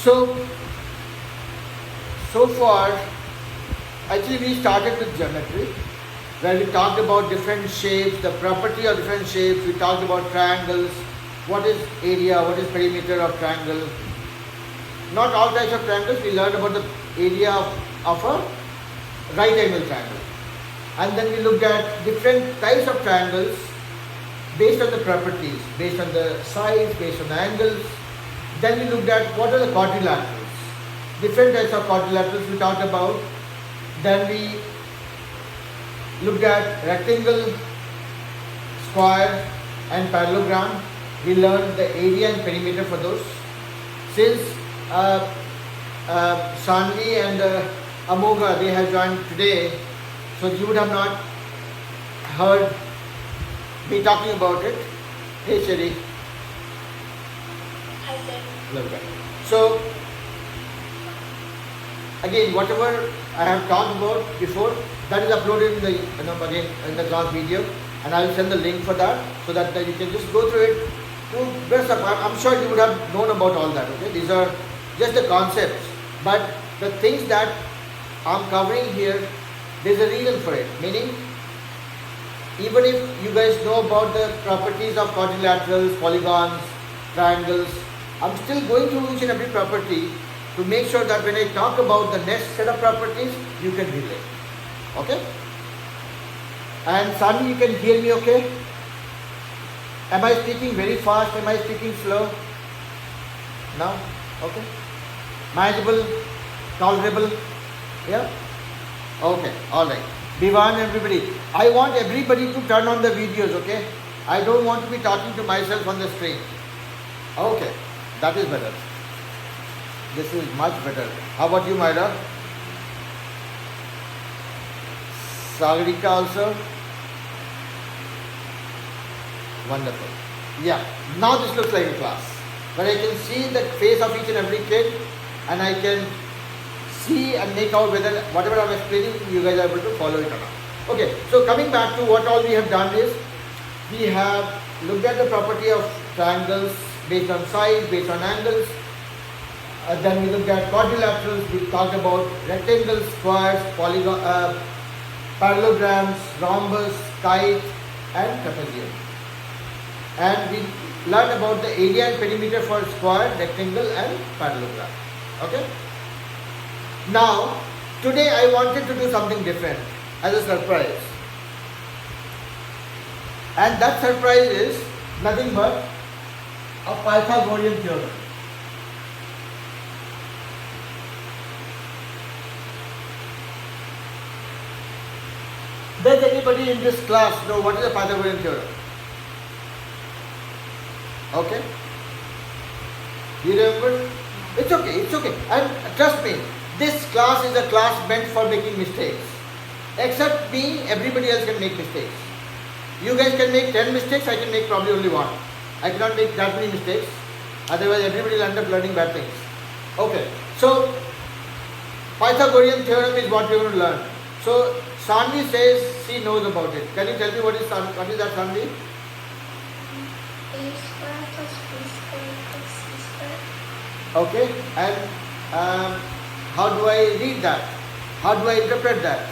So far, actually we started with geometry, where we talked about different shapes, the property of different shapes. We talked about triangles, what is area, what is perimeter of triangle. Not all types of triangles, we learned about the area of a right angle triangle. And then we looked at different types of triangles based on the properties, based on the size, based on the angles. Then we looked at what are the quadrilaterals. Different types of quadrilaterals we talked about. Then we looked at rectangle, square and parallelogram. We learned the area and perimeter for those. Since Sanvi and Amoga, they have joined today, so you would have not heard me talking about it. Hey Sherry. Hi sir. Okay. So again, whatever I have talked about before, that is uploaded in the again in the class video, and I will send the link for that so that you can just go through it to brush up. I'm sure you would have known about all that. Okay, these are just the concepts, but the things that I'm covering here, there's a reason for it. Meaning, even if you guys know about the properties of quadrilaterals, polygons, triangles, I'm still going through each and every property to make sure that when I talk about the next set of properties, you can relate. Okay? And Sani, you can hear me okay? Am I speaking very fast? Am I speaking slow? No? Okay? Manageable? Tolerable? Yeah? Okay, alright. Bivan, everybody. I want everybody to turn on the videos, okay? I don't want to be talking to myself on the screen. Okay, that is better. This is much better. How about you, Myra? Sagarika also? Wonderful. Yeah, now this looks like a class. But I can see the face of each and every kid, and I can see and make out whether whatever I'm explaining, you guys are able to follow it or not. Okay, so coming back to what all we have done is, we have looked at the property of triangles based on size, based on angles. Then we looked at quadrilaterals, we talked about rectangles, squares, parallelograms, rhombus, kite and trapezium. And we learned about the area and perimeter for square, rectangle and parallelogram. Okay? Now, today I wanted to do something different as a surprise. And that surprise is nothing but a Pythagorean theorem. Does anybody in this class know what is a Pythagorean theorem? Okay? You remember? It's okay, it's okay. And trust me, this class is a class meant for making mistakes. Except me, everybody else can make mistakes. You guys can make 10 mistakes, I can make probably only one. I cannot make that many mistakes. Otherwise, everybody will end up learning bad things. Okay, so Pythagorean theorem is what we are going to learn. So Sanvi says she knows about it. Can you tell me what is that, Sanvi? A square plus b square plus c square. Okay, and how do I read that? How do I interpret that?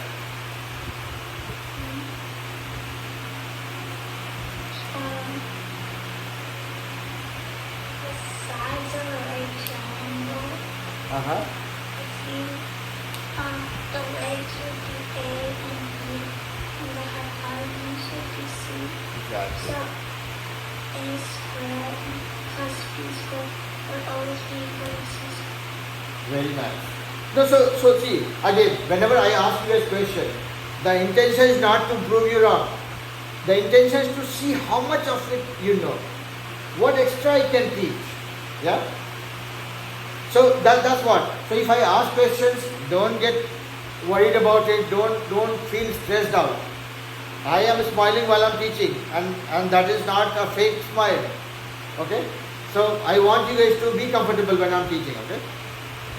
The sides of a right triangle. Uh-huh. The legs would be A and B, and the hypotenuse would be C. Exactly. So A squared plus B squared would always be equal to C squared. Very nice. No, so see, again, whenever I ask you a question, the intention is not to prove you wrong. The intention is to see how much of it you know. What extra I can teach. Yeah? So that's what. So if I ask questions, don't get worried about it, don't feel stressed out. I am smiling while I'm teaching, and that is not a fake smile. Okay? So I want you guys to be comfortable when I'm teaching, okay?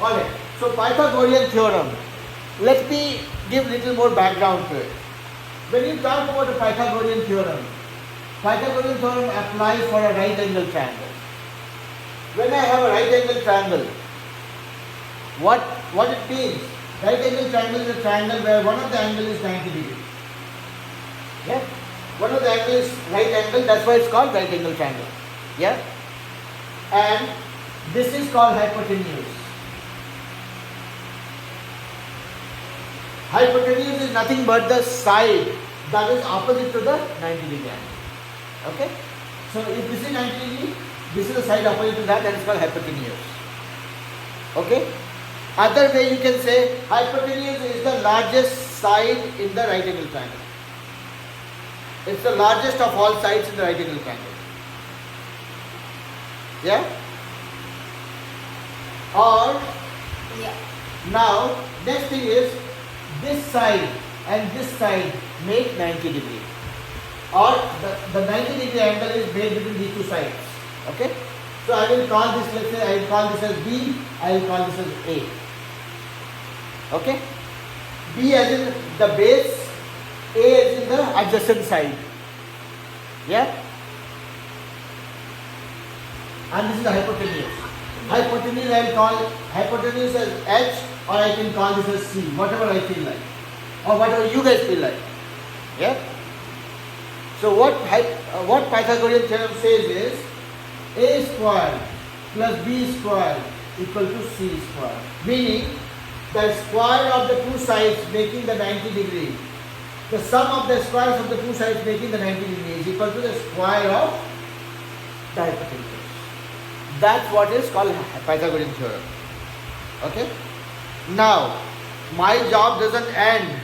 Alright, so Pythagorean theorem. Let me give little more background to it. When you talk about the Pythagorean theorem applies for a right angle triangle. When I have a right angle triangle, What it means? Right angle triangle is a triangle where one of the angle is 90 degrees. Yeah? One of the angle is right angle, that's why it's called right angle triangle. Yeah? And this is called hypotenuse. Hypotenuse is nothing but the side that is opposite to the 90 degree angle. Okay? So if this is 90 degree, this is the side opposite to that is called hypotenuse. Okay? Other way you can say hypotenuse is the largest side in the right angle triangle. It's the largest of all sides in the right angle triangle. Yeah? Or Yeah. now next thing is this side and this side make 90 degree. Or the 90 degree angle is made between these two sides. Okay? So I will call this, let's say I will call this as B, I will call this as A. Okay? B as in the base, A as in the adjacent side. Yeah? And this is the hypotenuse. Hypotenuse I will call hypotenuse as H, or I can call this as C, whatever I feel like. Or whatever you guys feel like. Yeah? So what Pythagorean theorem says is A square plus B square equal to C square. Meaning the square of the two sides making the 90 degree. The sum of the squares of the two sides making the 90 degree is equal to the square of the hypotenuse. That's what is called Pythagorean theorem. Okay? Now, my job doesn't end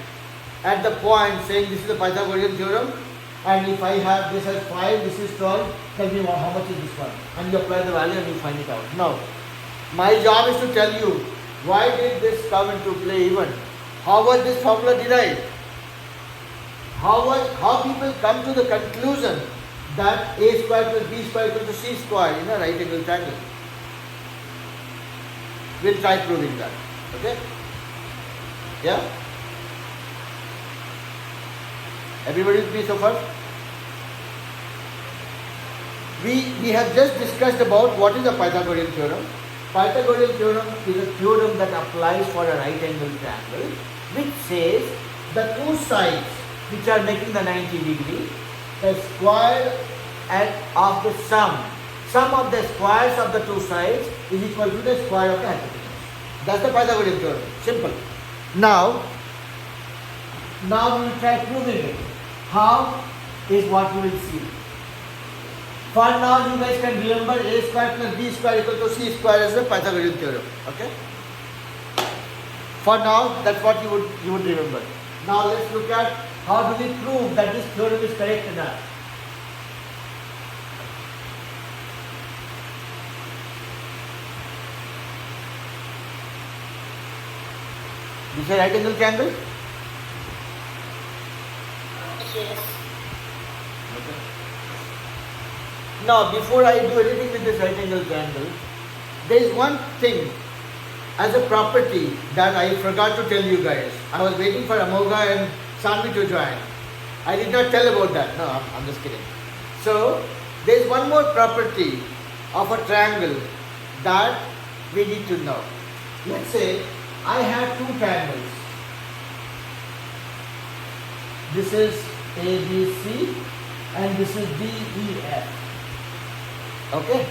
at the point saying this is the Pythagorean theorem, and if I have this as 5, this is 12, tell me how much is this one. And you apply the value and you find it out. No. My job is to tell you why did this come into play even. How was this formula derived? How people come to the conclusion that A square plus B square equal to C square in a right angle triangle. We'll try proving that. Okay? Yeah? Everybody with me so far? We have just discussed about what is the Pythagorean theorem. Pythagorean theorem is a theorem that applies for a right angle triangle, which says the two sides which are making the 90 degree, the square of the sum of the squares of the two sides is equal to the square of the hypotenuse. That's the Pythagorean theorem. Simple. Now we will try proving it. How is what you will see. For now, you guys can remember A square plus B square equal to C square as the Pythagorean theorem. Okay? For now, that's what you would remember. Now let's look at how do we prove that this theorem is correct or not. This is a right angle triangle? Yes. Okay. Now, before I do anything with this right angle triangle, there is one thing as a property that I forgot to tell you guys. I was waiting for Amoga and Sanvi to join. I did not tell about that. No, I'm just kidding. So, there is one more property of a triangle that we need to know. Let's say I have two triangles. This is ABC and this is DEF. Okay?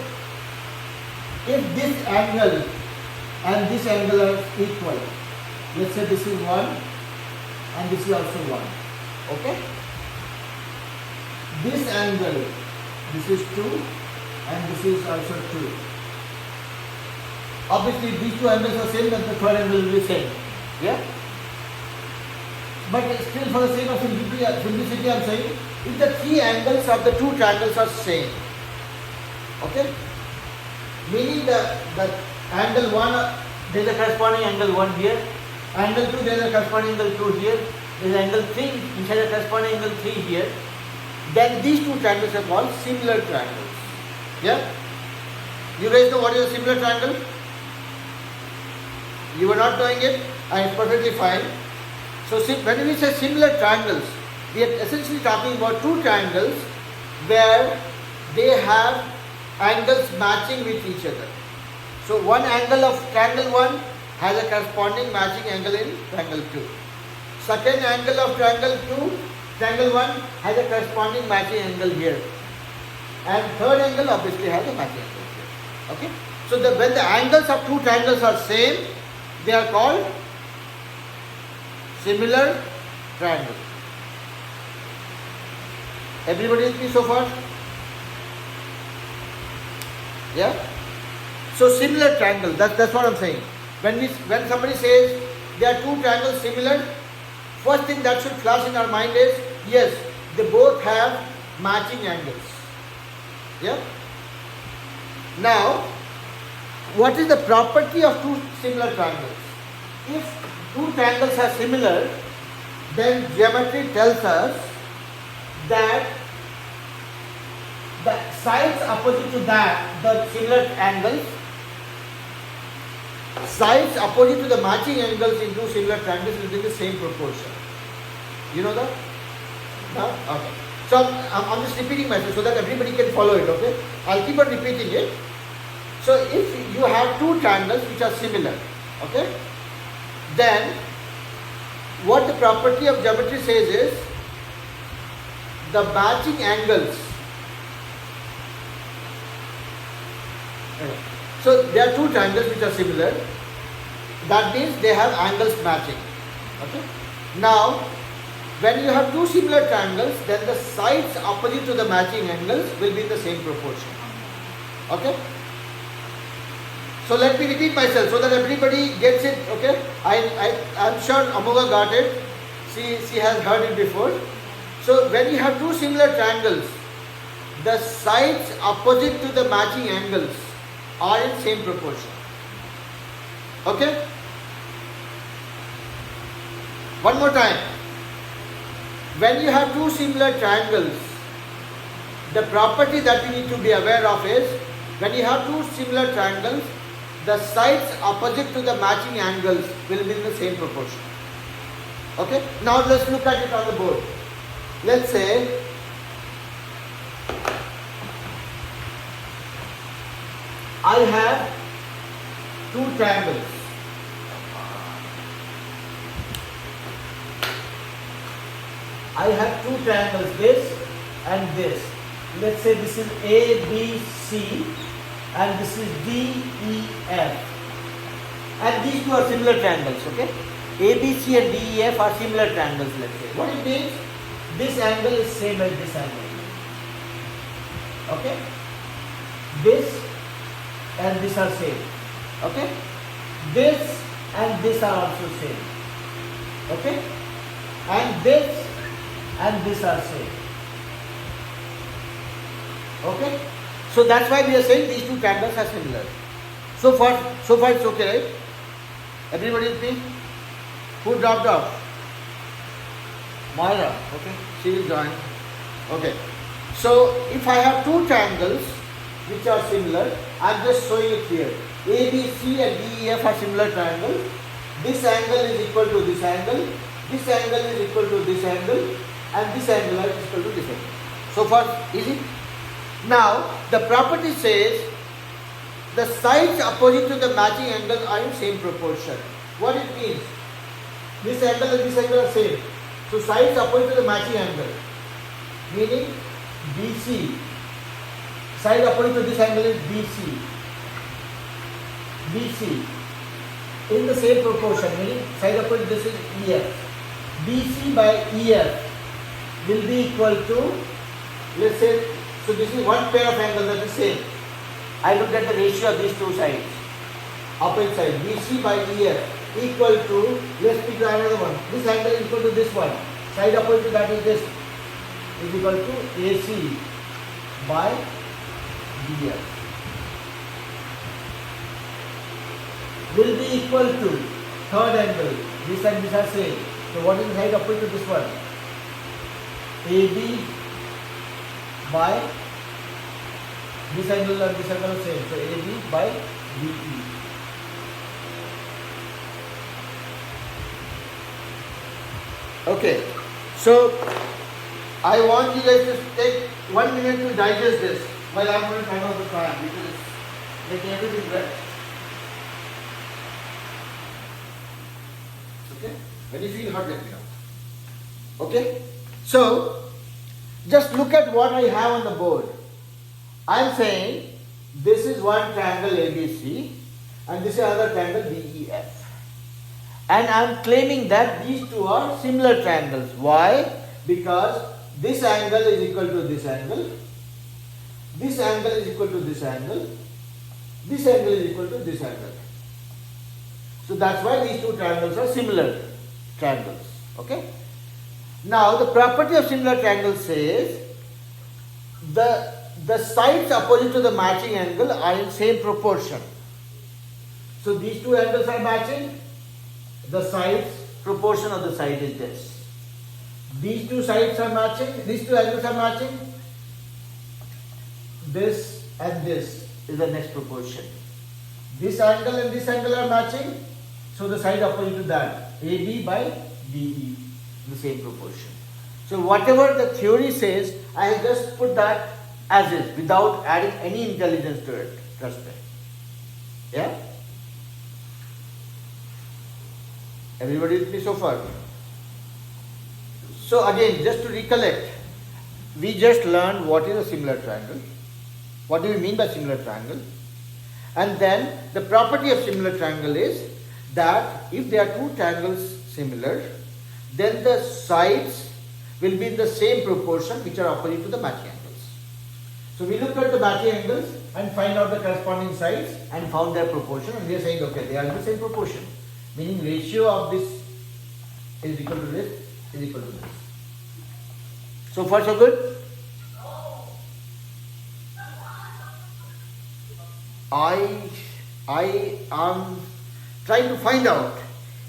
If this angle and this angle are equal, let's say this is 1 and this is also 1. Okay? This angle, this is 2 and this is also 2. Obviously these two angles are same, then the third angle will be same. Yeah? But still for the sake of simplicity I am saying, if the three angles of the two triangles are same, okay? Meaning the angle 1, there is a corresponding angle 1 here, angle 2 there is a corresponding angle 2 here, there is angle 3 inside a corresponding angle 3 here, then these two triangles are called similar triangles. Yeah? You guys know what is a similar triangle? You were not knowing it, and it's perfectly fine. So when we say similar triangles, we are essentially talking about two triangles where they have angles matching with each other. So one angle of triangle 1 has a corresponding matching angle in triangle 2. Second angle of triangle 2, triangle 1 has a corresponding matching angle here. And third angle obviously has a matching angle here. Okay? So when the angles of two triangles are same, they are called similar triangle. Everybody with me so far? Yeah? So similar triangle, that's what I'm saying. When somebody says there are two triangles similar, first thing that should flash in our mind is, yes, they both have matching angles. Yeah? Now, what is the property of two similar triangles? If two triangles are similar, then geometry tells us that the sides opposite to that, the similar angles, sides opposite to the matching angles in two similar triangles will be the same proportion. You know that? No? Okay. So I'm just repeating myself so that everybody can follow it, okay? I'll keep on repeating it. So if you have two triangles which are similar, okay, then what the property of geometry says is the matching angles. So there are two triangles which are similar. That means they have angles matching. Okay. Now, when you have two similar triangles, then the sides opposite to the matching angles will be in the same proportion. Okay. So let me repeat myself so that everybody gets it. Okay. I'm sure Amoga got it. She has heard it before. So when you have two similar triangles, the sides opposite to the matching angles are in same proportion. Okay? One more time. When you have two similar triangles, the property that you need to be aware of is, when you have two similar triangles, the sides opposite to the matching angles will be in the same proportion. Okay? Now let's look at it on the board. Let's say I have two triangles. I have two triangles, this and this. Let's say this is A, B, C and this is D, E, F. And these two are similar triangles, okay? A, B, C and D, E, F are similar triangles, let's say. What it means? This angle is same as this angle. Okay? This and this are same. Okay? This and this are also same. Okay? And this and this are same. Okay? So that's why we are saying these two triangles are similar. So far it's okay, right? Everybody with me? Who dropped off? Moira. Okay? She will join. Okay. So if I have two triangles which are similar, I am just showing it here. A, B, C and D, E, F are similar triangles. This angle is equal to this angle. This angle is equal to this angle. And this angle is equal to this angle. So far, easy? Now, the property says the sides opposite to the matching angles are in same proportion. What it means? This angle and this angle are same. So, sides opposite to the matching angle. Meaning, BC. Side opposite to this angle is BC. BC. In the same proportion, meaning side opposite to this is EF. BC by EF will be equal to, let's say, so this is one pair of angles that is same. I looked at the ratio of these two sides. Opposite side, BC by EF equal to, let's pick another one. This angle is equal to this one. Side opposite to that is this. Is equal to AC by DF. Will be equal to third angle. This and this are same. So what is the side opposite to this one? AB by this angle and this angle are same. So AB by DE. Okay. So I want you guys to take 1 minute to digest this while I'm going to turn off the fan because it's making everything wet. Okay? When you feel hot, let me know. Okay? So, just look at what I have on the board. I am saying this is one triangle ABC and this is another triangle DEF. And I am claiming that these two are similar triangles. Why? Because this angle is equal to this angle. This angle is equal to this angle. This angle is equal to this angle. So that's why these two triangles are similar triangles. Okay? Now the property of similar triangles says the sides opposite to the matching angle are in same proportion. So these two angles are matching. The sides, proportion of the side is this. These two sides are matching. These two angles are matching. This and this is the next proportion. This angle and this angle are matching. So the side opposite to that, AB by DE, the same proportion. So whatever the theory says, I have just put that as is without adding any intelligence to it. Trust me. Yeah? Everybody with me so far? So again, just to recollect, we just learned what is a similar triangle. What do we mean by similar triangle? And then the property of similar triangle is that if there are two triangles similar, then the sides will be in the same proportion which are opposite to the matching angles. So we looked at the matching angles and find out the corresponding sides and found their proportion, and we are saying okay, they are in the same proportion. Meaning ratio of this is equal to this is equal to this. So far so good? I am trying to find out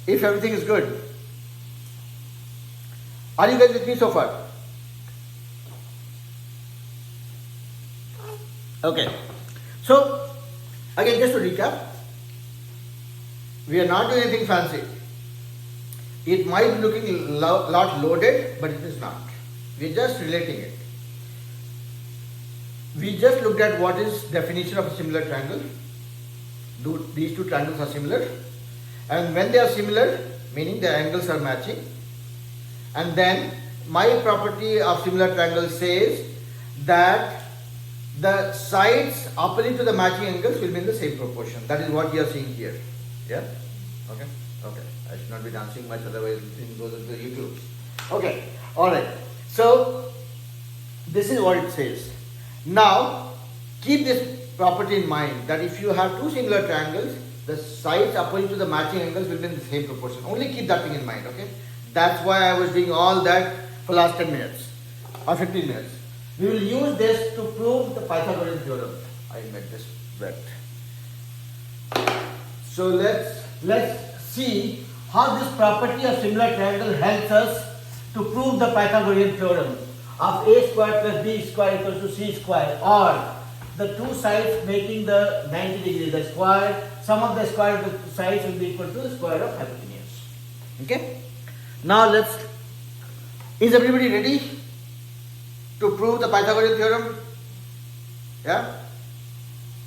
if everything is good. Are you guys with me so far? Okay. So again, just to recap, we are not doing anything fancy. It might be looking a lot loaded, but it is not. We are just relating it. We just looked at what is definition of a similar triangle. These two triangles are similar, and when they are similar, meaning the angles are matching. And then my property of similar triangle says that the sides opposite to the matching angles will be in the same proportion. That is what you are seeing here. Yeah? Okay? Okay. I should not be dancing much, otherwise it goes into YouTube. Okay. Alright. So, this is what it says. Now, keep this property in mind that if you have two similar triangles, the sides opposite to the matching angles will be in the same proportion. Only keep that thing in mind, okay? That's why I was doing all that for last 10 minutes or 15 minutes. We will use this to prove the Pythagorean theorem. I made this wet. So let's see how this property of similar triangle helps us to prove the Pythagorean theorem of a square plus b square equals to c square, or the two sides making the 90 degree, the square, sum of the square of the sides will be equal to the square of hypotenuse. Okay? Now is everybody ready to prove the Pythagorean theorem? Yeah?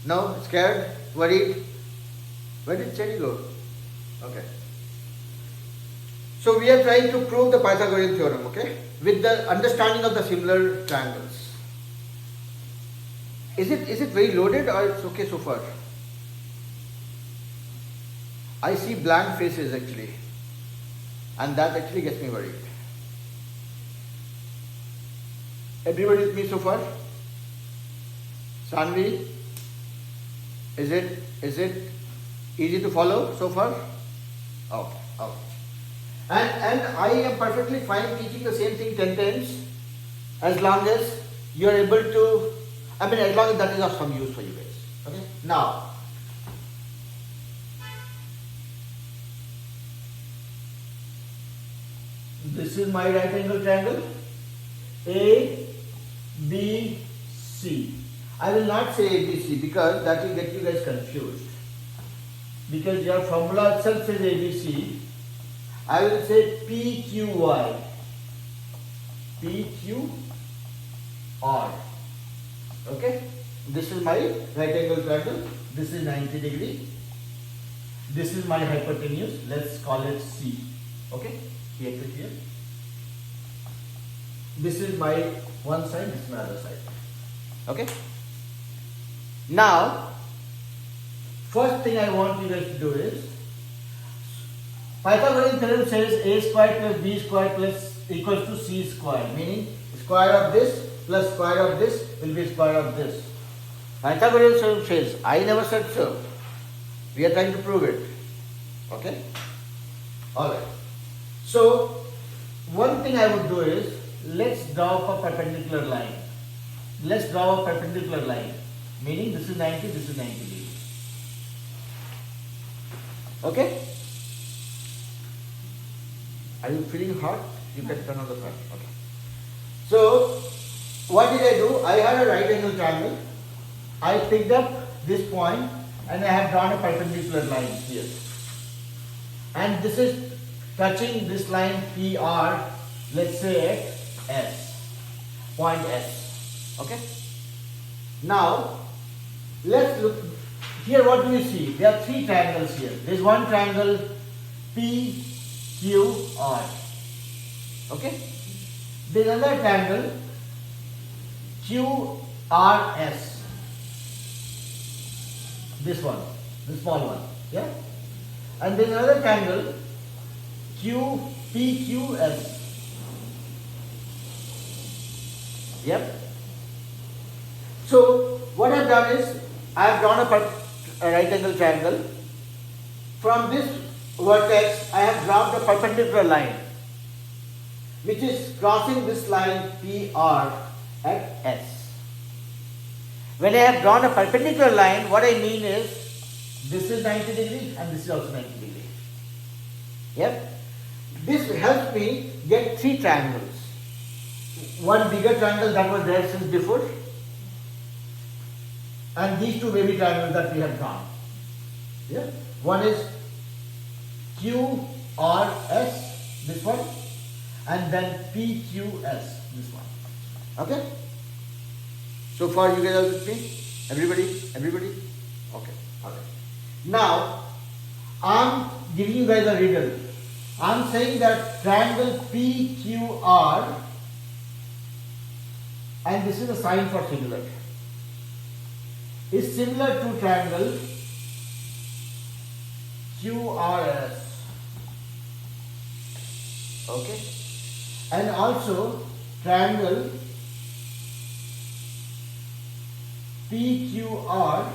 No? Scared? Worried? Where did Cherry go? Okay. So we are trying to prove the Pythagorean theorem, okay? With the understanding of the similar triangles. Is it very loaded or it's okay so far? I see blank faces actually. And that actually gets me worried. Everybody with me so far? Sanvi? Is it easy to follow so far? Okay. Okay. And I am perfectly fine teaching the same thing 10 times as long as you are able to, as long as that is of some use for you guys. Okay? Now, this is my right angle triangle, A, B, C. I will not say A, B, C because that will get you guys confused. Because your formula itself says A, B, C. I will say P, Q, Y. P, Q, R. Okay? This is my right angle triangle. This is 90 degree. This is my hypotenuse. Let's call it C. Okay, here to here. This is my one side, this is my other side. Okay. Now, first thing I want you guys to do is, Pythagorean theorem says a square plus b square plus equals to c square, meaning square of this plus square of this will be square of this. Pythagorean theorem says, I never said so. We are trying to prove it. Okay? Alright. So, one thing I would do is, let's draw up a perpendicular line. Let's draw a perpendicular line. Meaning this is 90, this is 90 degrees. Okay? Are you feeling hot? You can turn on the fan. Okay. So, what did I do? I had a right angle triangle. I picked up this point and I have drawn a perpendicular line here. And this is touching this line PR, let's say at S, point S. Okay? Now, let's look. Here what do we see? There are three triangles here. There is one triangle PQR. Okay? There is another triangle QRS. This one, the small one. Yeah? And there is another triangle QPQS. Yep. So, what I have done is, I have drawn a right angle triangle. From this vertex, I have drawn a perpendicular line, which is crossing this line PR at S. When I have drawn a perpendicular line, what I mean is, this is 90 degrees and this is also 90 degrees. Yep. This helps me get three triangles. One bigger triangle that was there since before, and these two baby triangles that we have drawn. Yeah? One is QRS, this one, and then PQS, this one. Okay? So far you guys are with me? Everybody? Everybody? Okay. Alright. Now, I'm giving you guys a riddle. I'm saying that triangle PQR, and this is a sign for similar, is similar to triangle QRS. Okay? And also triangle PQR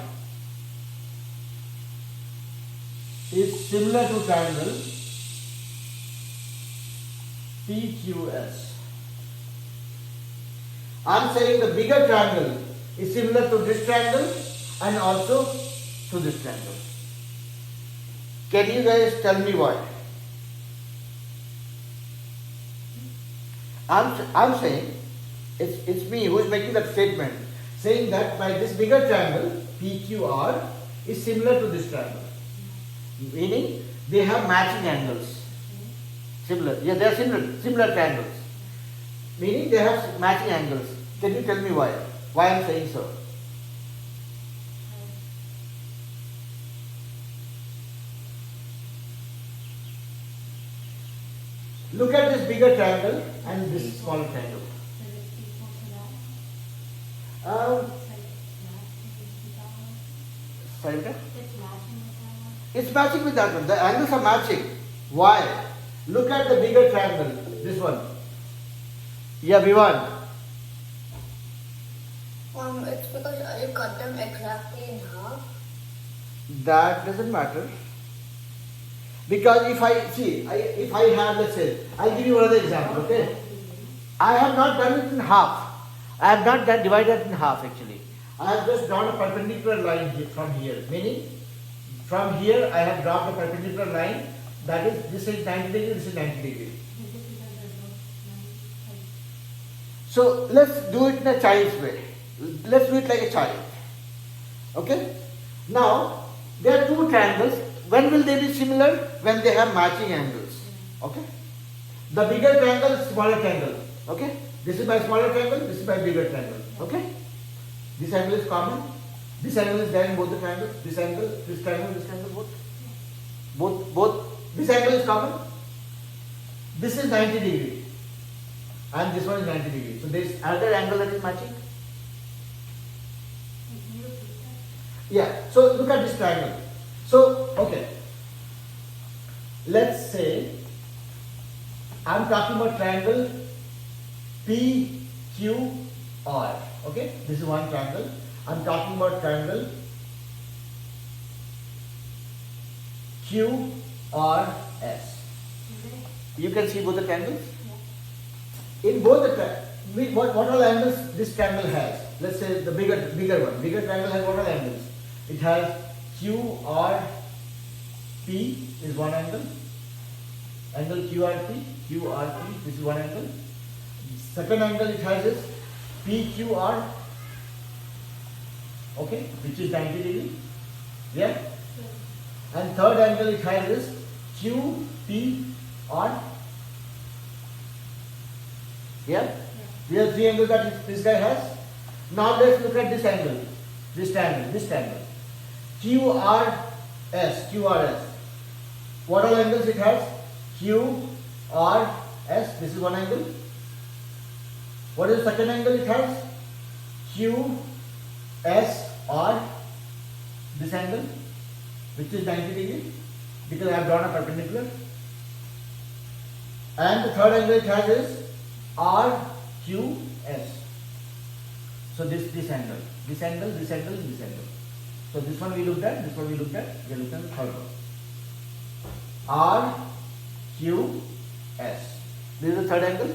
is similar to triangle PQS. I'm saying the bigger triangle is similar to this triangle and also to this triangle. Can you guys tell me why? I'm saying, it's me who is making that statement, saying that by this bigger triangle, PQR, is similar to this triangle. Meaning, they have matching angles. Similar. Yeah, they are similar triangles. Meaning, they have matching angles. Can you tell me why? Why I am saying so? Look at this bigger triangle and this smaller triangle. Sorry, what? It's matching with that one. The angles are matching. Why? Look at the bigger triangle. This one. Yeah, V1. It's because I cut them exactly in half. That doesn't matter. Because if I have, let's say, I'll give you another example, okay? I have not done it in half. I have not done divided in half actually. I have just drawn a perpendicular line here, from here. Meaning, from here I have drawn a perpendicular line. That is, this is 90 degrees, this is 90 degrees. So let's do it in a child's way. Let's do it like a child. Okay? Now, there are two triangles. When will they be similar? When they have matching angles. Okay? The bigger triangle, smaller triangle. Okay? This is my smaller triangle, this is my bigger triangle. Okay? This angle is common. This angle is there in both the triangles. This angle, this triangle, both. Both. This angle is common. This is 90 degree and this one is 90 degree. So there is another angle that is matching. Yeah, so look at this triangle. So, okay, let's say I'm talking about triangle PQR. Okay, this is one triangle. I'm talking about triangle QRS. You can see both the triangles. In both the what all angles this triangle has? Let's say the bigger one. Bigger triangle has what all angles? It has QRP is one angle. Angle QRP. This is one angle. Second angle it has is PQR. Okay, which is 90 degree. Yeah. And third angle it has is QPR. Yeah? These are three angles that this guy has. Now let's look at this angle. This triangle. QRS. What all angles it has? QRS. This is one angle. What is the second angle it has? QSR. This angle, which is 90 degree, because I have drawn a perpendicular. And the third angle it has is RQS. So this angle. So this one we looked at, we are looking at the third one. RQS. This is the third angle.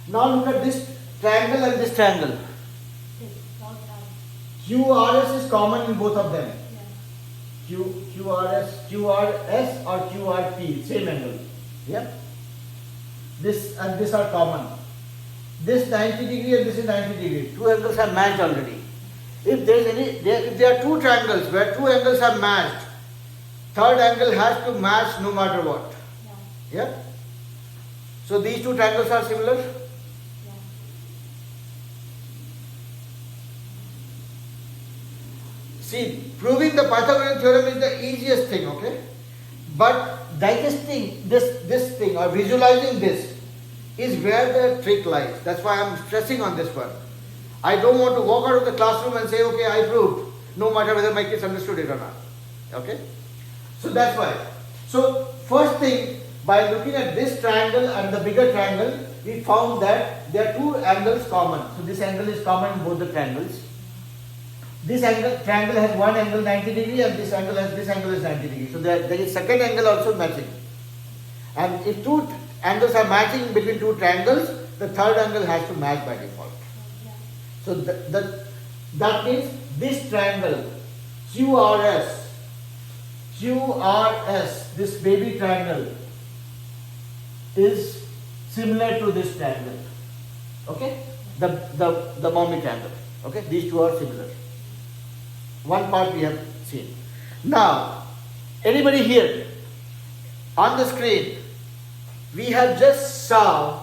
Now look at this triangle and this triangle. QRS is common in both of them. QRS or QRP, same angle. Yeah. This and this are common. This 90 degree and this is 90 degree. Two angles are matched already. If there are two triangles where two angles are matched, third angle has to match no matter what. Yeah. So these two triangles are similar. See, proving the Pythagorean theorem is the easiest thing, okay? But digesting this thing or visualizing this is where the trick lies. That's why I'm stressing on this one. I don't want to walk out of the classroom and say, okay, I proved, no matter whether my kids understood it or not. Okay? So that's why. So first thing, by looking at this triangle and the bigger triangle, we found that there are two angles common. So this angle is common in both the triangles. This triangle has one angle 90 degree and this angle is 90 degree. So there is second angle also matching. And if two angles are matching between two triangles, the third angle has to match by default. So that means this triangle QRS, this baby triangle is similar to this triangle. Okay? The mommy triangle. Okay? These two are similar. One part we have seen. Now, anybody here on the screen, we have just saw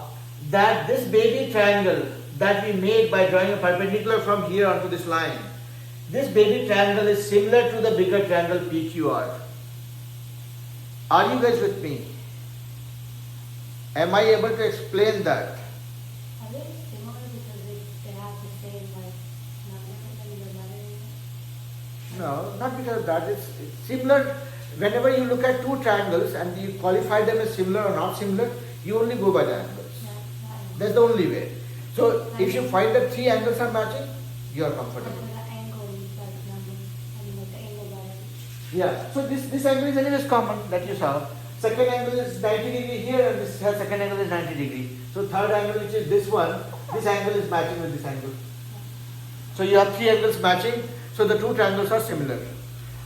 that this baby triangle that we made by drawing a perpendicular from here onto this line, this baby triangle is similar to the bigger triangle PQR. Are you guys with me? Am I able to explain that? Are they similar because they have the same No, not because of that. It's similar. Whenever you look at two triangles and you qualify them as similar or not similar, you only go by the angles. That's the only way. So if you find that three angles are matching, you are comfortable. Yeah. So this angle is anyways common that you saw. Second angle is 90 degree here and this second angle is 90 degree. So third angle, which is this one, this angle is matching with this angle. So you have three angles matching. So the two triangles are similar.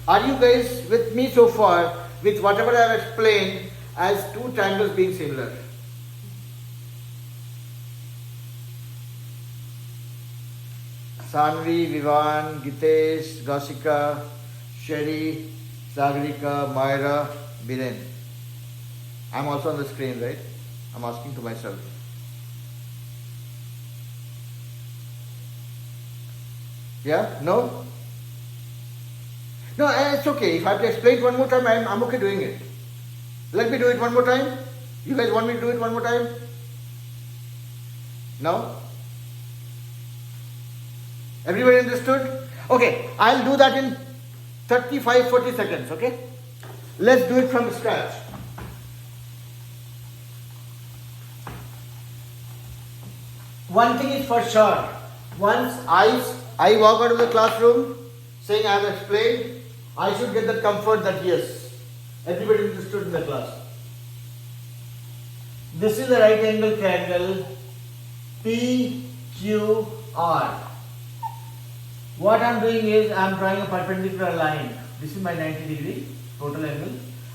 Are you guys with me so far with whatever I have explained as two triangles being similar? Sanvi, Vivan, Gitesh, Rasika, Sherry, Sagarika, Myra, Biren. I'm also on the screen, right? I'm asking to myself. Yeah? No? No, it's okay. If I have to explain it one more time, I'm okay doing it. Let me do it one more time. You guys want me to do it one more time? No? Everybody understood? Okay, I'll do that in 35-40 seconds, okay? Let's do it from scratch. One thing is for sure, once I walk out of the classroom saying I have explained, I should get the comfort that yes, everybody understood in the class. This is the right angle triangle PQR. What I am doing is I am drawing a perpendicular line. This is my 90 degree total angle.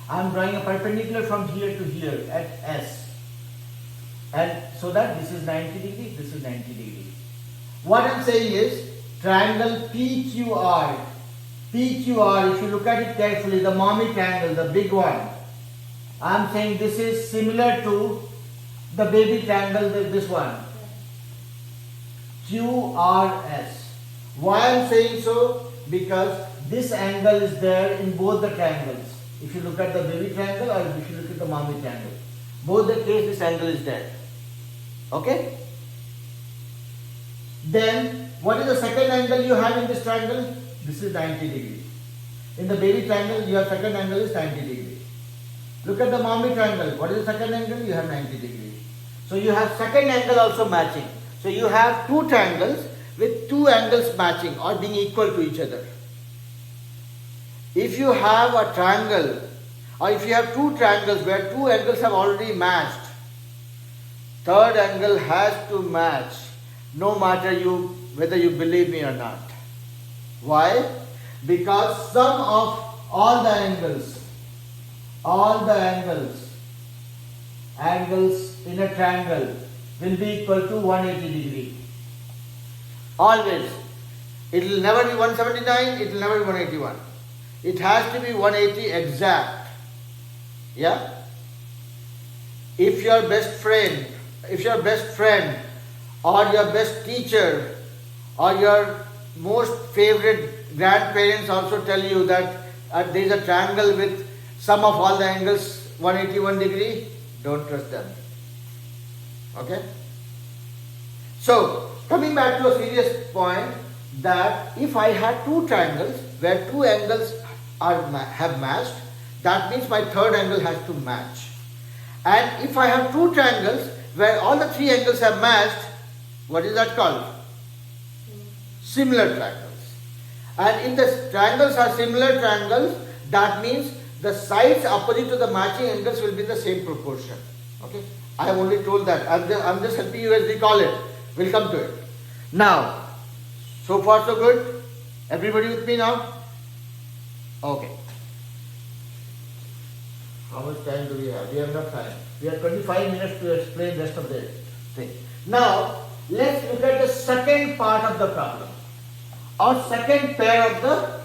I am drawing a perpendicular from here to here at S. And so that this is 90 degree, this is 90 degree. What I am saying is triangle PQR. PQR, if you look at it carefully, the mommy triangle, the big one. I am saying this is similar to the baby triangle, this one. QRS. Why I am saying so? Because this angle is there in both the triangles. If you look at the baby triangle or if you look at the mommy triangle. Both the case this angle is there. Okay? Then what is the second angle you have in this triangle? This is 90 degree. In the baby triangle your second angle is 90 degree. Look at the mommy triangle. What is the second angle? You have 90 degree. So you have second angle also matching. So you have two triangles with two angles matching or being equal to each other. If you have a triangle or if you have two triangles where two angles have already matched, third angle has to match no matter whether you believe me or not. Why? Because sum of all the angles in a triangle will be equal to 180 degree. Always. It will never be 179, it will never be 181. It has to be 180 exact. Yeah? If your best friend or your best teacher or your most favorite grandparents also tell you that there is a triangle with sum of all the angles 181 degree, don't trust them. Okay? So, coming back to a serious point, that if I had two triangles where two angles have matched, that means my third angle has to match. And if I have two triangles where all the three angles have matched, what is that called? Similar triangles. And if the triangles are similar triangles, that means the sides opposite to the matching angles will be in the same proportion. Okay? I have only told that. I'm just helping you guys recall it. We'll come to it. Now, so far so good? Everybody with me now? Okay. How much time do we have? We have enough time. We have 25 minutes to explain the rest of the thing. Now, let's look at the second part of the problem. Or second pair of the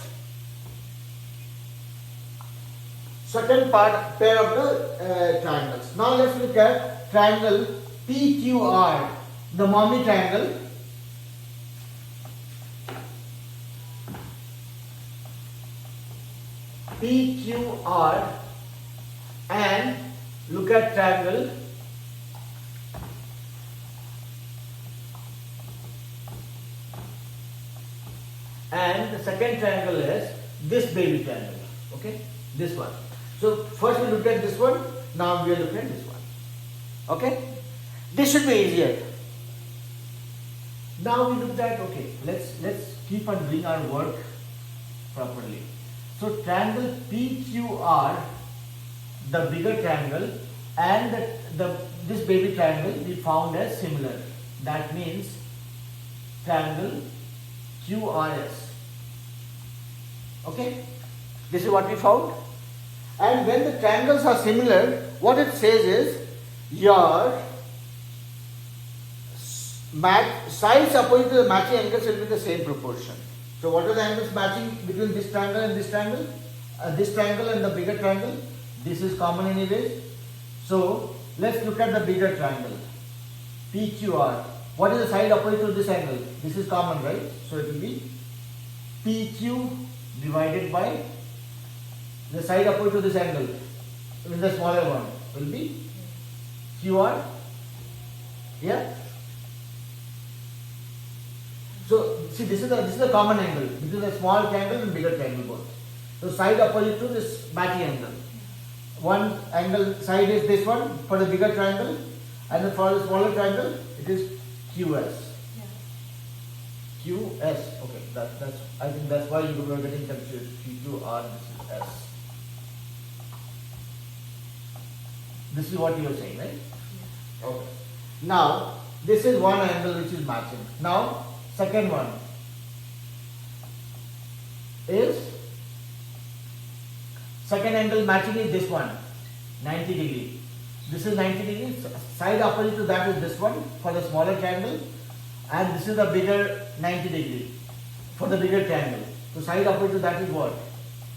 triangles. Now let's look at triangle PQR, the mommy triangle. PQR, and look at triangle and the second triangle is this baby triangle. Okay, this one. So first we looked at this one, now we are looking at this one. Okay, this should be easier. Now we looked at, okay, let's keep on doing our work properly. So triangle PQR, the bigger triangle, and this baby triangle we found as similar. That means triangle QRS. Okay, this is what we found. And when the triangles are similar, what it says is your sides opposite to the matching angles will be the same proportion. So what are the angles matching between this triangle and this triangle? This triangle and the bigger triangle. This is common anyways. So let's look at the bigger triangle. PQR. What is the side opposite to this angle? This is common, right? So it will be PQ divided by the side opposite to this angle, with the smaller one, will be QR. Yeah. So see, this is a common angle between a small triangle and bigger triangle both. So side opposite to this matching angle. One angle side is this one for the bigger triangle, and for the smaller triangle it is QS. QS. Okay, that's I think that's why you were getting confused. QR, this is S. This is what you are saying, right? Okay. Now this is one angle which is matching. Now second one is second angle matching is this one, 90 degree. This is 90 degrees. Side opposite to that is this one for the smaller triangle, and this is the bigger 90 degree for the bigger triangle. So side opposite to that is what?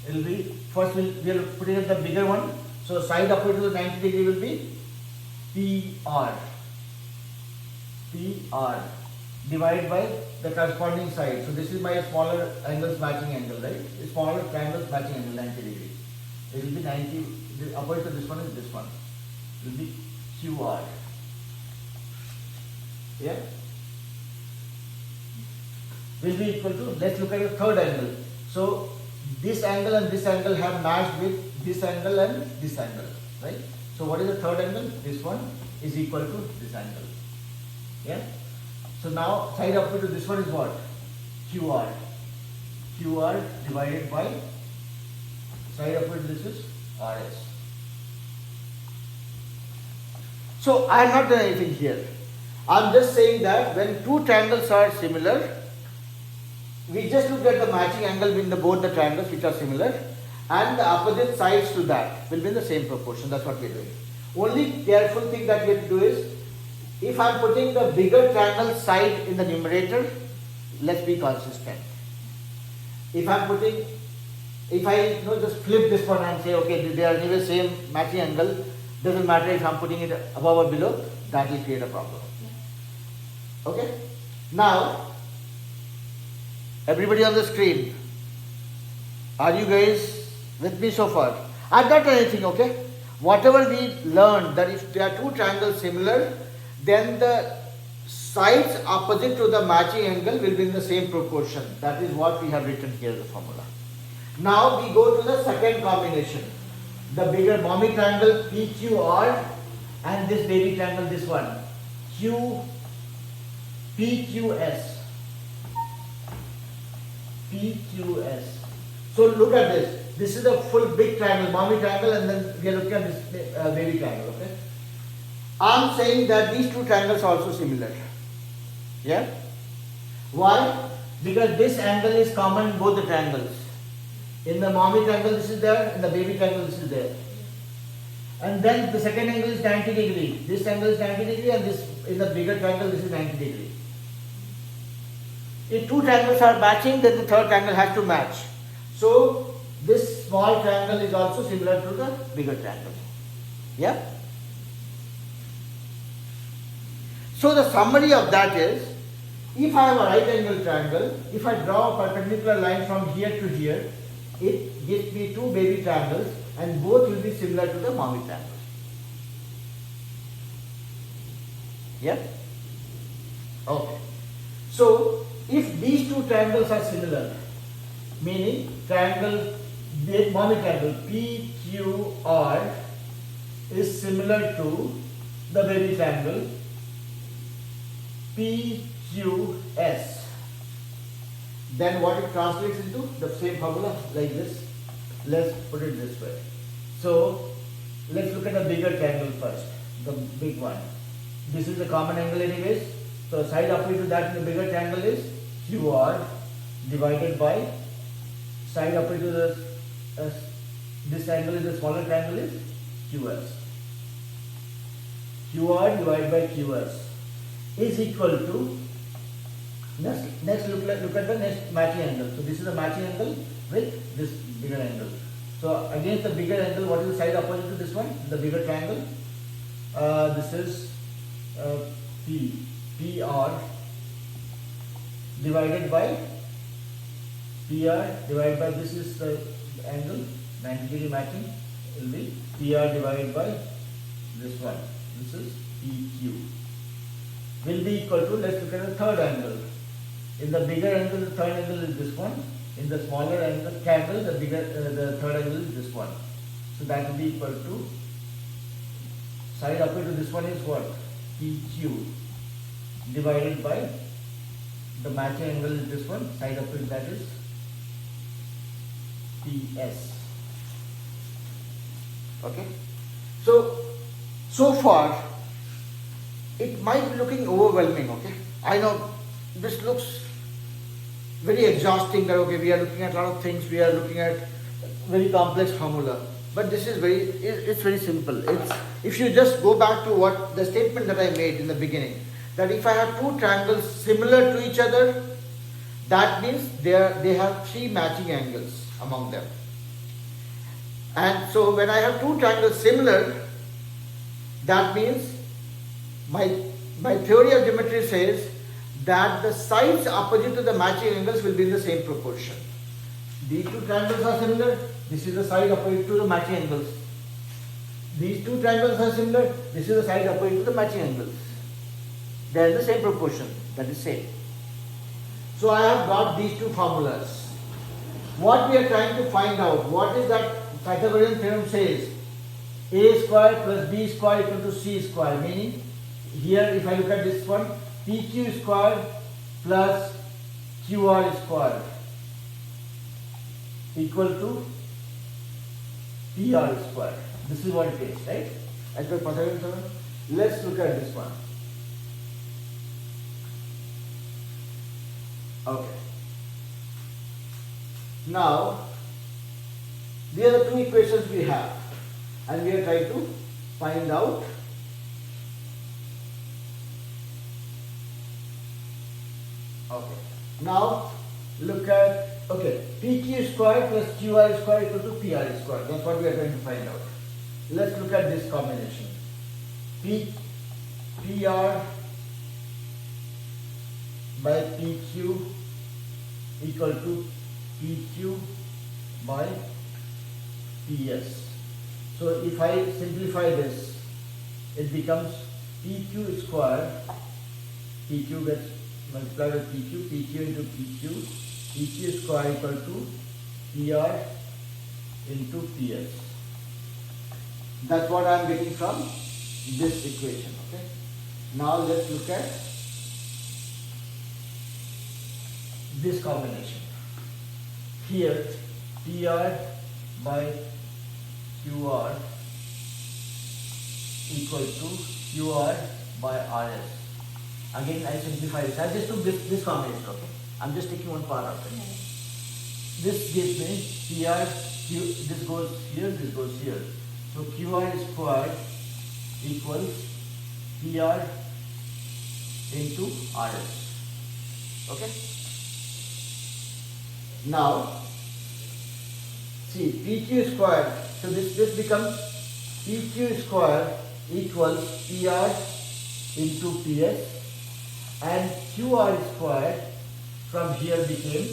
It will be first we are putting in the bigger one. So side opposite to the 90 degree will be PR. PR divided by the corresponding side. So this is my smaller angles matching angle, right? Smaller triangles matching angle 90 degree. It will be 90. The opposite to this one is this one. It will be QR. Yeah. Will be equal to. Let's look at the third angle. So this angle and this angle have matched with this angle and this angle, right? So what is the third angle? This one is equal to this angle. Yeah. So now side opposite to this one is what? QR. QR divided by side opposite to this is RS. So I have not done anything here. I am just saying that when two triangles are similar, we just look at the matching angle between both the triangles which are similar, and the opposite sides to that will be in the same proportion. That's what we are doing. Only careful thing that we have to do is, if I am putting the bigger triangle side in the numerator, let's be consistent. If I just flip this one and say, okay, they are anyway same matching angle, doesn't matter if I am putting it above or below, that will create a problem. Okay? Now, everybody on the screen, are you guys with me so far? I have not done anything, okay? Whatever we learned, that if there are two triangles similar, then the sides opposite to the matching angle will be in the same proportion. That is what we have written here in the formula. Now we go to the second combination. The bigger mommy triangle PQR and this baby triangle, this one, PQS. PQS. So look at this. This is a full big triangle, mommy triangle, and then we are looking at this baby triangle. Okay. I am saying that these two triangles are also similar. Yeah. Why? Because this angle is common in both the triangles. In the mommy triangle, this is there. In the baby triangle, this is there. And then the second angle is 90 degree. This angle is 90 degree, and this in the bigger triangle, this is 90 degree. If two triangles are matching, then the third triangle has to match. So this small triangle is also similar to the bigger triangle. Yeah. So the summary of that is, if I have a right angle triangle, if I draw a perpendicular line from here to here, it gives me two baby triangles, and both will be similar to the mommy triangle. Yeah? Okay. So if these two triangles are similar, meaning triangle, mommy triangle PQR is similar to the baby triangle PQS, then what it translates into? The same formula like this. Let's put it this way. So let's look at the bigger triangle first, the big one. This is the common angle anyways. So side opposite to that in the bigger triangle is QR divided by side opposite to the this angle is the smaller triangle is QS. QR divided by QS is equal to, next look at the next matching angle. So this is the matching angle with this bigger angle. So against the bigger angle, what is the side opposite to this one? The bigger triangle. This is PR divided by this is the angle 90 degree matching, will be PR divided by this one, this is PQ, will be equal to, let's look at the third angle. In the bigger angle, the third angle is this one. In the smaller angle, candle, the third angle is this one. So that will be equal to, side upward to this one is what? PQ divided by the matching angle is this one, side upward that is PS. Okay. So far it might be looking overwhelming. Okay. I know this looks very exhausting that okay, we are looking at a lot of things, we are looking at very complex formula. But this is it's very simple. If you just go back to what the statement that I made in the beginning, that if I have two triangles similar to each other, that means they have three matching angles among them. And so when I have two triangles similar, that means my theory of geometry says that the sides opposite to the matching angles will be in the same proportion. These two triangles are similar, this is the side opposite to the matching angles. These two triangles are similar, this is the side opposite to the matching angles. They are in the same proportion, that is same. So I have got these two formulas. What we are trying to find out, what is that Pythagorean theorem says? A square plus B square equal to C square, meaning here if I look at this one, PQ square plus QR square equal to PR square. This is what it is, right? As per Pythagorean theorem. Let's look at this one. Okay. Now, these are the two equations we have, and we are trying to find out okay. Now, look at PQ square plus QR square equal to PR square. That's what we are going to find out. Let's look at this combination. PR by PQ equal to PQ by PS. So if I simplify this, it becomes PQ square, PQ gets multiplied with PQ, PQ into PQ, PQ square equal to PR into PS. That's what I am getting from this equation. Okay. Now let's look at this combination. Here PR by QR equal to QR by RS. Again I simplify this. I just took this combination, okay? I'm just taking one part of it. This gives me PR, this goes here, this goes here. So QR squared equals PR into RS. Okay? Now, see PQ squared, so this becomes PQ squared equals PR into PS, and QR squared from here became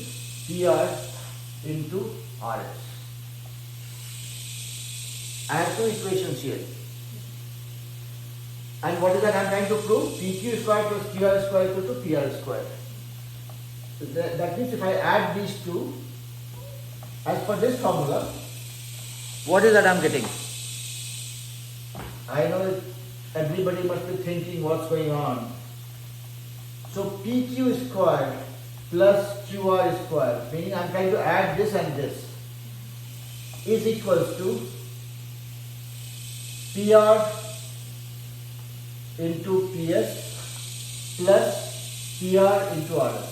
PR into RS. I have two equations here. And what is that I am trying to prove? PQ squared plus QR squared equal to PR squared. So that means if I add these two, as per this formula, what is that I am getting? I know that everybody must be thinking what's going on. So PQ squared plus QR squared, meaning I am trying to add this and this, is equals to PR into PS plus PR into RS.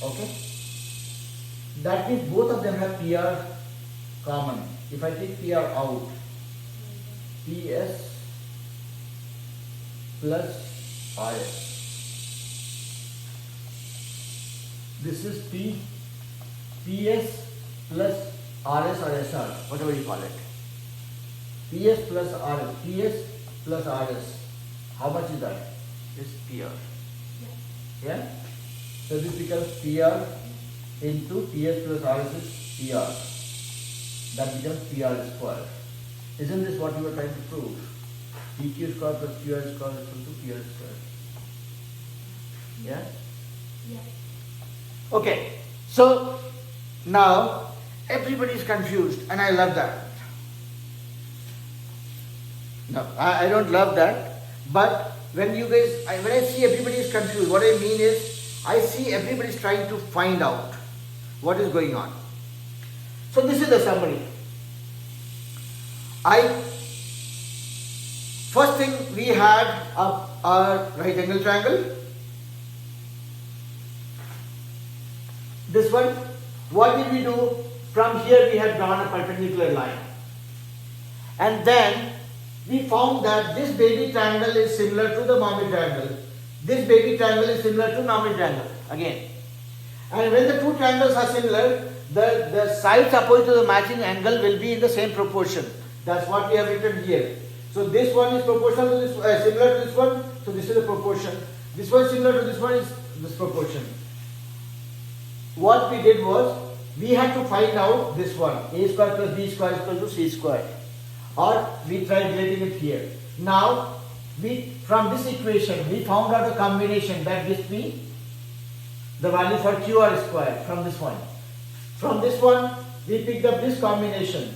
Okay? That means both of them have PR common. If I take PR out, PS plus RS. This is PS plus RS or SR, whatever you call it. PS plus RS. PS plus RS. How much is that? It's PR. Yeah? So this becomes PR into PS plus RS is PR. That becomes PR square. Isn't this what you were trying to prove? PQ square plus QR square is equal to PR square. Yeah? Yes. Okay. So now everybody is confused and I love that. No, I don't love that. But when you guys, when I see everybody is confused, what I mean is I see everybody is trying to find out what is going on. So this is the summary. First thing we had a right angle triangle. This one, what did we do? From here we had drawn a perpendicular line. And then we found that this baby triangle is similar to the normal triangle. This baby triangle is similar to normal triangle again. And when the two triangles are similar, the sides opposite to the matching angle will be in the same proportion. That's what we have written here. So this one is proportional to this, similar to this one. So this is the proportion. This one is similar to this one is this proportion. What we did was, we had to find out this one, a square plus b square is equal to c square, or we tried relating it here. Now, from this equation, we found out a combination that gives me the value for qr square from this one. From this one, we picked up this combination.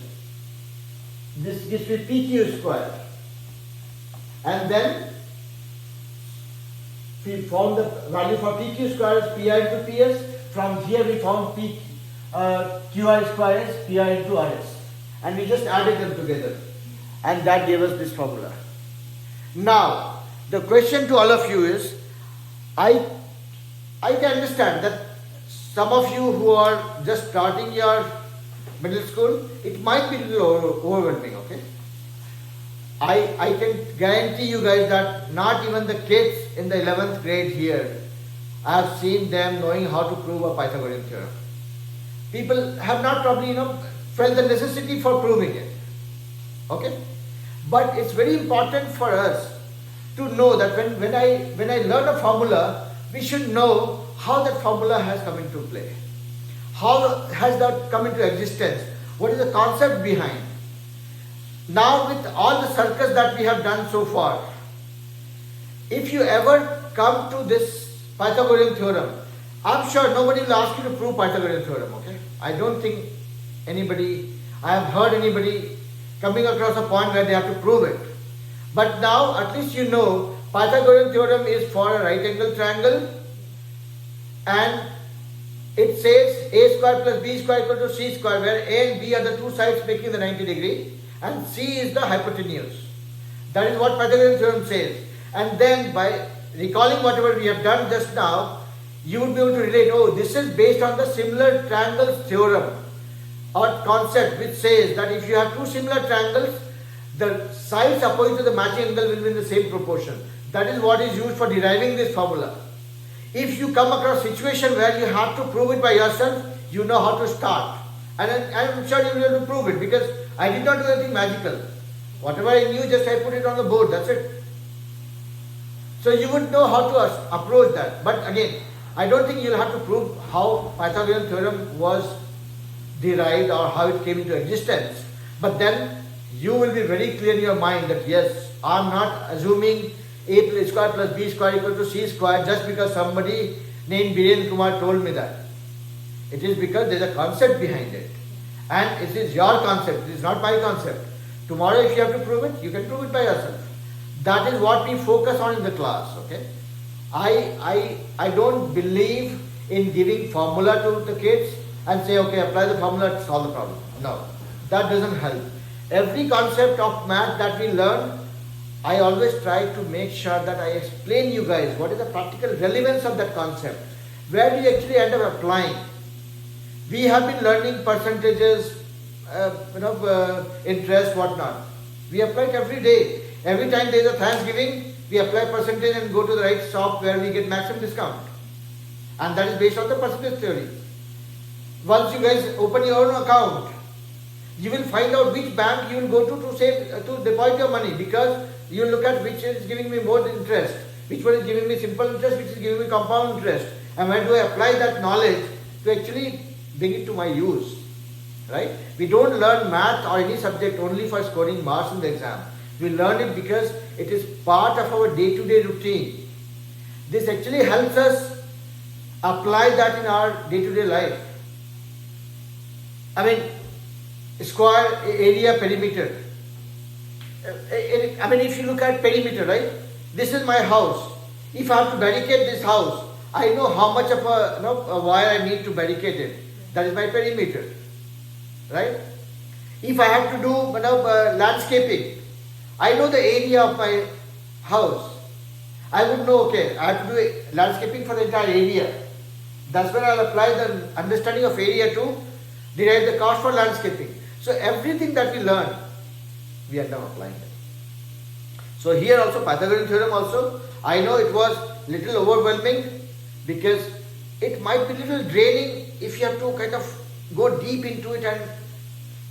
This gives me pq square. And then, we found the value for pq square is pi into ps. From here we found qr square is pi into rs. And we just added them together. And that gave us this formula. Now, the question to all of you is, I can understand that some of you who are just starting your middle school, it might be a little overwhelming, okay? I can guarantee you guys that not even the kids in the 11th grade here, I have seen them knowing how to prove a Pythagorean theorem. People have not probably, felt the necessity for proving it. Okay? But it's very important for us to know that when I learn a formula, we should know how that formula has come into play. How has that come into existence? What is the concept behind? Now with all the circus that we have done so far, if you ever come to this Pythagorean theorem, I'm sure nobody will ask you to prove Pythagorean theorem, okay? I don't think I have heard anybody coming across a point where they have to prove it. But now at least you know Pythagorean theorem is for a right angle triangle, and it says a square plus b square equal to c square, where a and b are the two sides making the 90 degree and c is the hypotenuse. That is what Pythagorean theorem says. And then by recalling whatever we have done just now, you would be able to relate, oh, this is based on the similar triangles theorem or concept, which says that if you have two similar triangles, the sides opposite to the matching angle will be in the same proportion. That is what is used for deriving this formula. If you come across a situation where you have to prove it by yourself, you know how to start. And I'm sure you will be able to prove it, because I did not do anything magical. Whatever I knew, just I put it on the board, that's it. So you would know how to approach that. But again, I don't think you'll have to prove how Pythagorean theorem was derived or how it came into existence. But then you will be very clear in your mind that yes, I'm not assuming a square plus b square equal to c square just because somebody named Biren Kumar told me that. It is because there is a concept behind it. And it is your concept, it is not my concept. Tomorrow if you have to prove it, you can prove it by yourself. That is what we focus on in the class, okay? I don't believe in giving formula to the kids and say, okay, apply the formula to solve the problem. No, that doesn't help. Every concept of math that we learn, I always try to make sure that I explain you guys what is the practical relevance of that concept. Where do you actually end up applying? We have been learning percentages, interest, whatnot. We apply it every day. Every time there is a Thanksgiving, we apply percentage and go to the right shop where we get maximum discount. And that is based on the percentage theory. Once you guys open your own account, you will find out which bank you will go to deposit your money, because you look at which is giving me more interest, which one is giving me simple interest, which is giving me compound interest, and when do I apply that knowledge to actually bring it to my use. right? We don't learn math or any subject only for scoring marks in the exam. We learn it because it is part of our day-to-day routine. This actually helps us apply that in our day-to-day life. I mean, square, area, perimeter. I mean, if you look at perimeter, right? This is my house. If I have to barricade this house, I know how much of a wire I need to barricade it. That is my perimeter, right? If I have to do landscaping, I know the area of my house. I would know, okay, I have to do landscaping for the entire area. That's where I'll apply the understanding of area to derive the cost for landscaping. So everything that we learn, we end up applying it. So here also Pythagorean theorem also, I know it was little overwhelming because it might be little draining if you have to kind of go deep into it and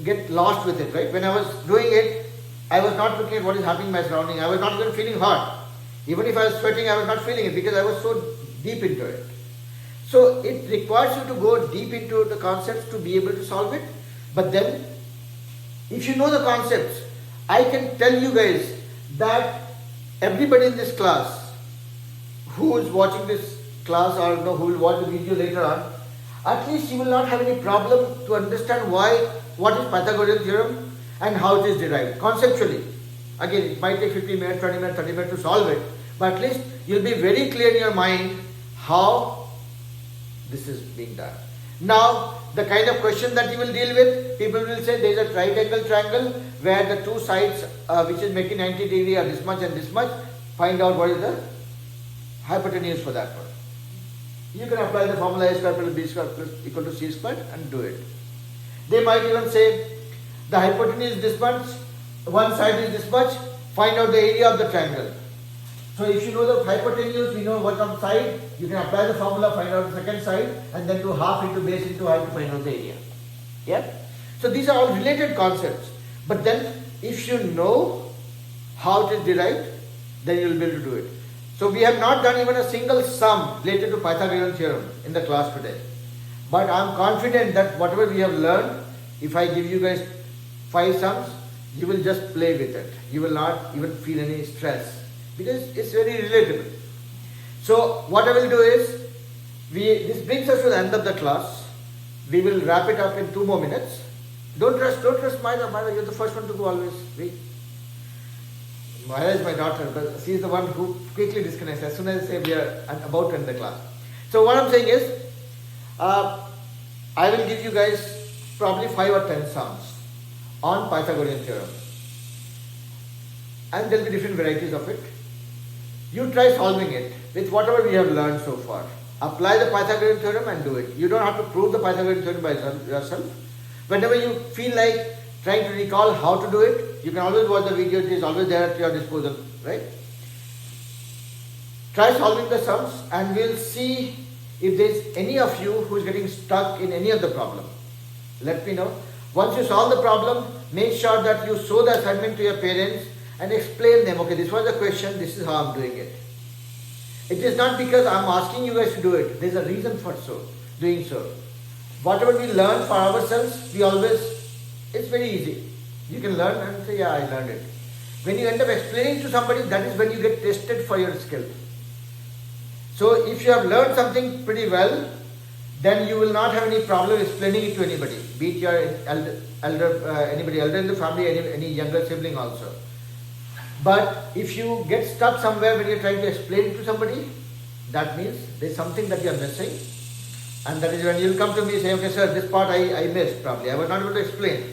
get lost with it, right? When I was doing it, I was not looking at what is happening in my surrounding. I was not even feeling hot. Even if I was sweating, I was not feeling it because I was so deep into it. So it requires you to go deep into the concepts to be able to solve it. But then, if you know the concepts, I can tell you guys that everybody in this class who is watching this class or who will watch the video later on, at least you will not have any problem to understand what is Pythagorean theorem and how it is derived conceptually. Again, it might take 15 minutes, 20 minutes, 30 minutes to solve it, but at least you will be very clear in your mind how this is being done. Now, the kind of question that you will deal with, people will say there is a right angle triangle where the two sides which is making 90 degree are this much and this much. Find out what is the hypotenuse for that one. You can apply the formula a square plus b square plus equal to c squared and do it. They might even say the hypotenuse is this much, one side is this much, find out the area of the triangle. So if you know the hypotenuse, we know what on side, you can apply the formula, find out the second side, and then do half into base into height to find out the area. Yeah? So these are all related concepts. But then, if you know how it is derived, then you will be able to do it. So we have not done even a single sum related to Pythagorean theorem in the class today. But I am confident that whatever we have learned, if I give you guys 5 sums, you will just play with it. You will not even feel any stress because it's very relatable. So what I will do is, this brings us to the end of the class. We will wrap it up in 2 more minutes. Don't trust Maya, you're the first one to go always. Wait. Maya is my daughter, but she is the one who quickly disconnects as soon as I say we are about to end the class. So what I'm saying is, I will give you guys probably 5 or 10 sums on Pythagorean theorem. And there will be different varieties of it. You try solving it with whatever we have learned so far. Apply the Pythagorean theorem and do it. You don't have to prove the Pythagorean theorem by yourself. Whenever you feel like trying to recall how to do it, you can always watch the video. It is always there at your disposal, right? Try solving the sums and we'll see if there is any of you who is getting stuck in any of the problem. Let me know. Once you solve the problem, make sure that you show the assignment to your parents and explain them, okay, this was the question, this is how I'm doing it. It is not because I'm asking you guys to do it. There's a reason for doing so. Whatever we learn for ourselves, it's very easy. You can learn and say, yeah, I learned it. When you end up explaining to somebody, that is when you get tested for your skill. So if you have learned something pretty well, then you will not have any problem explaining it to anybody, be it your anybody elder in the family, any younger sibling also. But if you get stuck somewhere when you're trying to explain it to somebody, that means there's something that you're missing. And that is when you'll come to me and say, okay sir, this part I missed probably, I was not able to explain.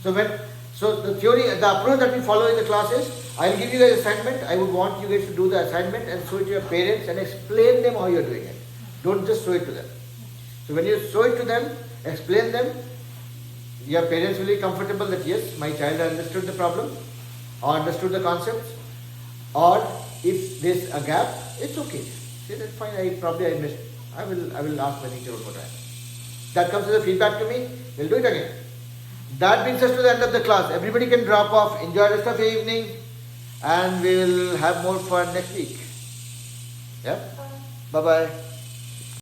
So the approach that we follow in the class is, I'll give you guys assignment, I would want you guys to do the assignment and show it to your parents and explain them how you're doing it. Don't just show it to them. So when you show it to them, explain them, your parents will be comfortable that yes, my child understood the problem or understood the concepts, or if there's a gap, it's okay. Say that's fine, I missed. I will ask my teacher for that. That comes as a feedback to me, we'll do it again. That brings us to the end of the class. Everybody can drop off, enjoy the rest of the evening, and we'll have more fun next week. Yeah? Bye-bye.